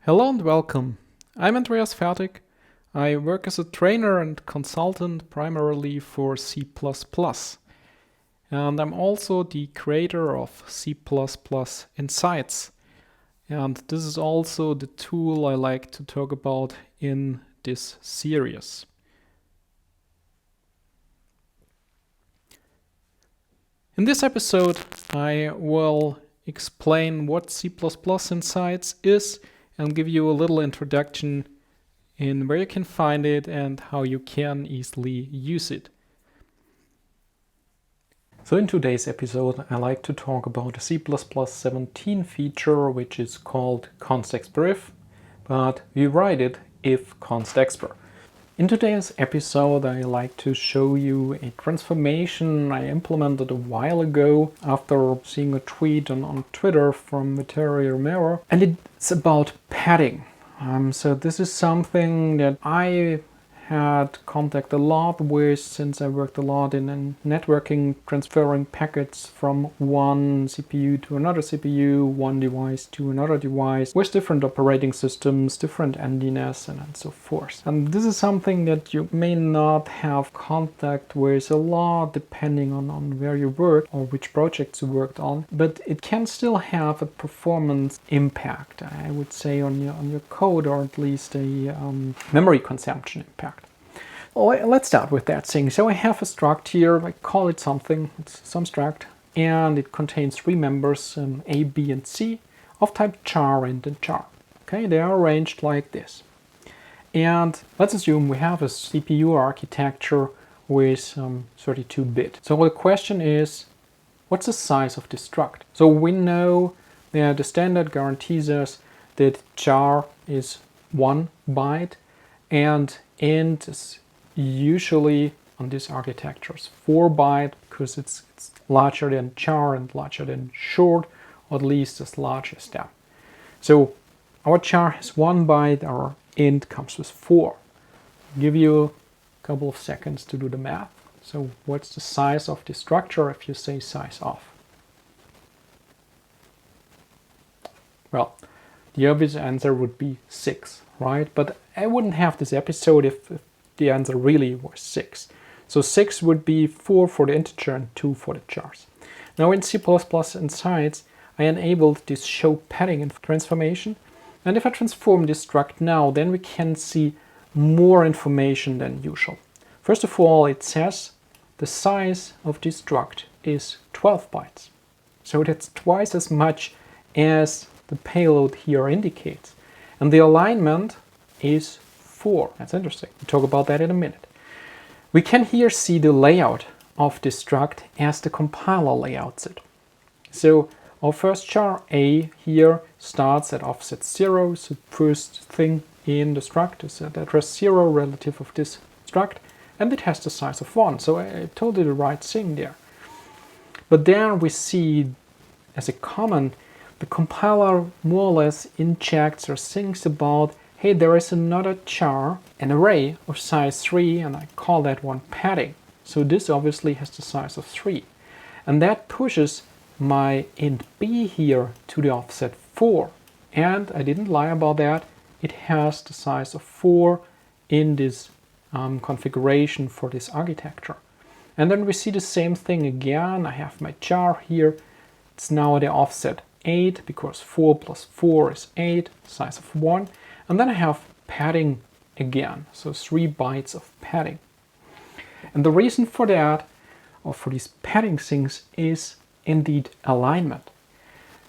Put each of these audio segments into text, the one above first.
Hello and welcome. I'm Andreas. I work as a trainer and consultant primarily for C++. And I'm also the creator of C++ Insights. And this is also the tool I like to talk about in this series. In this episode, I will explain what C++ Insights is and give you a little introduction in where you can find it and how you can easily use it. So in today's episode, I like to talk about a C++ 17 feature which is called constexpr, but we write it if constexpr. In today's episode, I like to show you a transformation I implemented a while ago after seeing a tweet on Twitter from Vittorio Romero, and it's about padding. So this is something that I had contact a lot with since I worked a lot in networking, transferring packets from one CPU to another CPU, one device to another device, with different operating systems, different NDNS, and so forth. And this is something that you may not have contact with a lot depending on where you work or which projects you worked on, but it can still have a performance impact, I would say, on your code, or at least a memory consumption impact. Well, let's start with that thing. So I have a struct here, I call it something, it's some struct, and it contains three members, A, B, and C, of type char, int, and char. Okay, they are arranged like this. And let's assume we have a CPU architecture with 32-bit. So the question is, what's the size of this struct? So we know that the standard guarantees us that char is 1 byte and int is usually on this architecture is 4 byte because it's larger than char and larger than short, or at least as large as that. So our char has 1 byte, our int comes with 4. I'll give you a couple of seconds to do the math. So what's the size of the structure if you say size of? Well, the obvious answer would be 6, right? But I wouldn't have this episode if the answer really was 6. So 6 would be 4 for the integer and 2 for the chars. Now in C++ Insights, I enabled this show padding transformation. And if I transform this struct now, then we can see more information than usual. First of all, it says the size of this struct is 12 bytes. So that's twice as much as the payload here indicates. And the alignment is 4. That's interesting. We'll talk about that in a minute. We can here see the layout of this struct as the compiler layouts it. So our first char A here starts at offset 0. So first thing in the struct is at address 0 relative of this struct, and it has the size of 1. So I told you the right thing there. But then we see as a comment, the compiler more or less injects or thinks about, hey, there is another char, an array of size 3, and I call that one padding. So this obviously has the size of 3. And that pushes my int b here to the offset 4. And I didn't lie about that. It has the size of 4 in this configuration for this architecture. And then we see the same thing again. I have my char here. It's now at the offset 8 because 4 plus 4 is 8, size of 1. And then I have padding again, so 3 bytes of padding. And the reason for that, or for these padding things, is indeed alignment.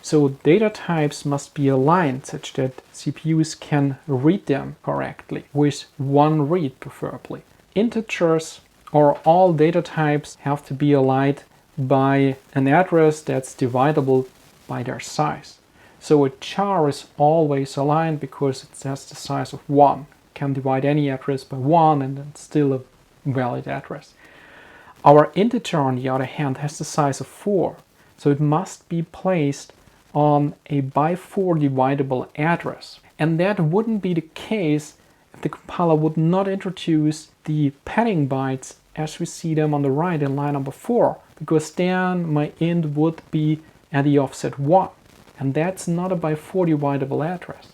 So data types must be aligned such that CPUs can read them correctly, with one read preferably. Integers or all data types have to be aligned by an address that's dividable by their size. So a char is always aligned because it has the size of 1. It can divide any address by 1 and it's still a valid address. Our integer, on the other hand, has the size of 4. So it must be placed on a by 4 dividable address. And that wouldn't be the case if the compiler would not introduce the padding bytes as we see them on the right in line number 4, because then my int would be at the offset 1. And that's not a by 4 dividable address.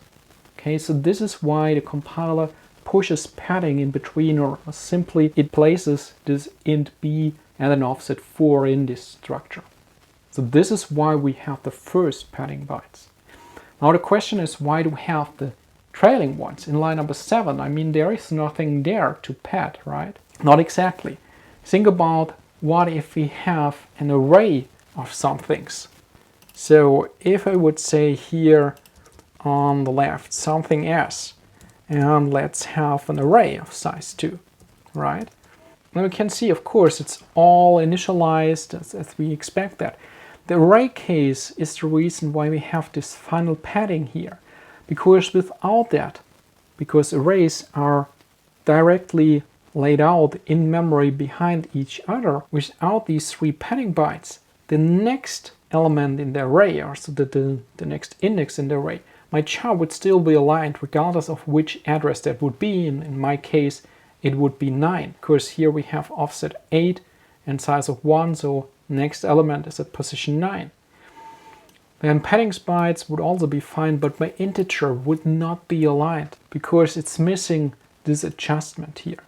Okay, so this is why the compiler pushes padding in between, or simply it places this int b and an offset 4 in this structure. So this is why we have the first padding bytes. Now the question is, why do we have the trailing ones in line number 7? I mean, there is nothing there to pad, right? Not exactly. Think about what if we have an array of some things. So if I would say here on the left something s, and let's have an array of size 2, right? Now we can see, of course, it's all initialized as we expect that. The array case is the reason why we have this final padding here, because without that, because arrays are directly laid out in memory behind each other, without these 3 padding bytes, the next element in the array, or so the next index in the array, my char would still be aligned regardless of which address that would be. In my case, it would be 9, because here we have offset 8 and size of 1, so next element is at position 9. Then padding bytes would also be fine, but my integer would not be aligned because it's missing this adjustment here.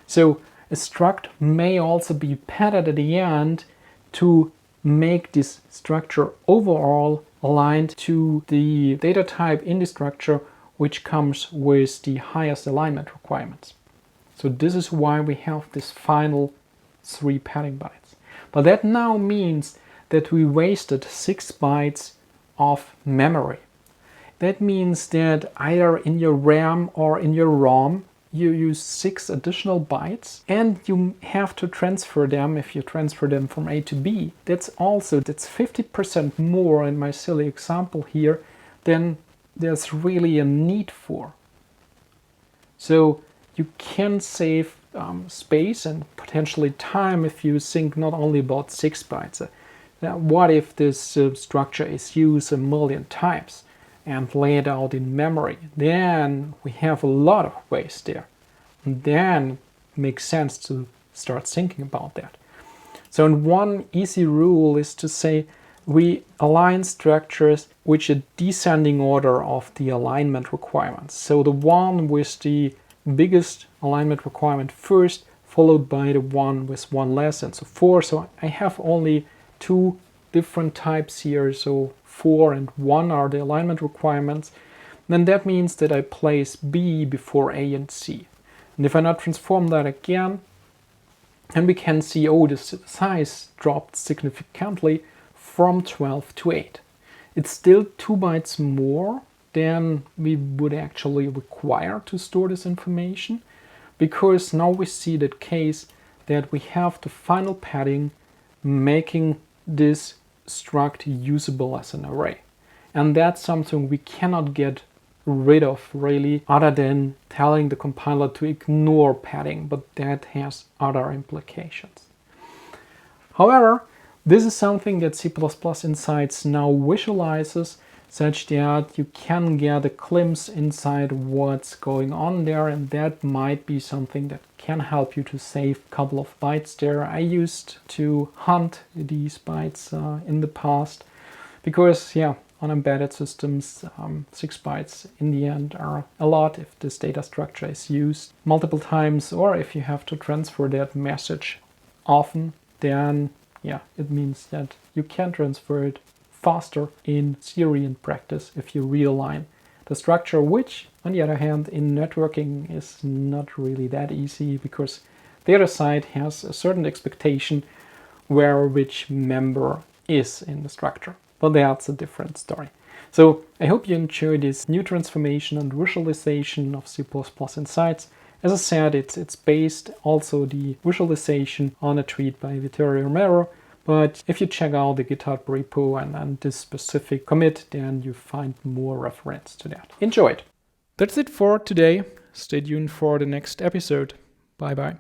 So a struct may also be padded at the end to make this structure overall aligned to the data type in the structure, which comes with the highest alignment requirements. So this is why we have this final 3 padding bytes. But that now means that we wasted 6 bytes of memory. That means that either in your RAM or in your ROM you use 6 additional bytes, and you have to transfer them if you transfer them from A to B. That's 50% more in my silly example here than there's really a need for. So you can save space and potentially time if you think not only about 6 bytes. Now, what if this structure is used a million times and laid out in memory? Then we have a lot of waste there. And then it makes sense to start thinking about that. So one easy rule is to say we align structures which a descending order of the alignment requirements. So the one with the biggest alignment requirement first, followed by the one with one less, and so forth. So I have only 2 different types here, so 4 and 1 are the alignment requirements. Then that means that I place B before A and C. And if I now transform that again, and we can see, oh, the size dropped significantly from 12 to 8. It's still 2 bytes more than we would actually require to store this information, because now we see that case that we have the final padding making this struct usable as an array. And that's something we cannot get rid of really, other than telling the compiler to ignore padding, but that has other implications. However, this is something that C++ Insights now visualizes, such that you can get a glimpse inside what's going on there, and that might be something that can help you to save a couple of bytes there. I used to hunt these bytes in the past, because on embedded systems 6 bytes in the end are a lot if this data structure is used multiple times, or if you have to transfer that message often, then it means that you can transfer it faster in theory and practice if you realign the structure, which on the other hand in networking is not really that easy, because the other side has a certain expectation where which member is in the structure. But that's a different story. So I hope you enjoyed this new transformation and visualization of C++ Insights. As I said, it's based also the visualization on a tweet by Vittorio Romero. But if you check out the GitHub repo and this specific commit, then you find more reference to that. Enjoy it. That's it for today. Stay tuned for the next episode. Bye bye.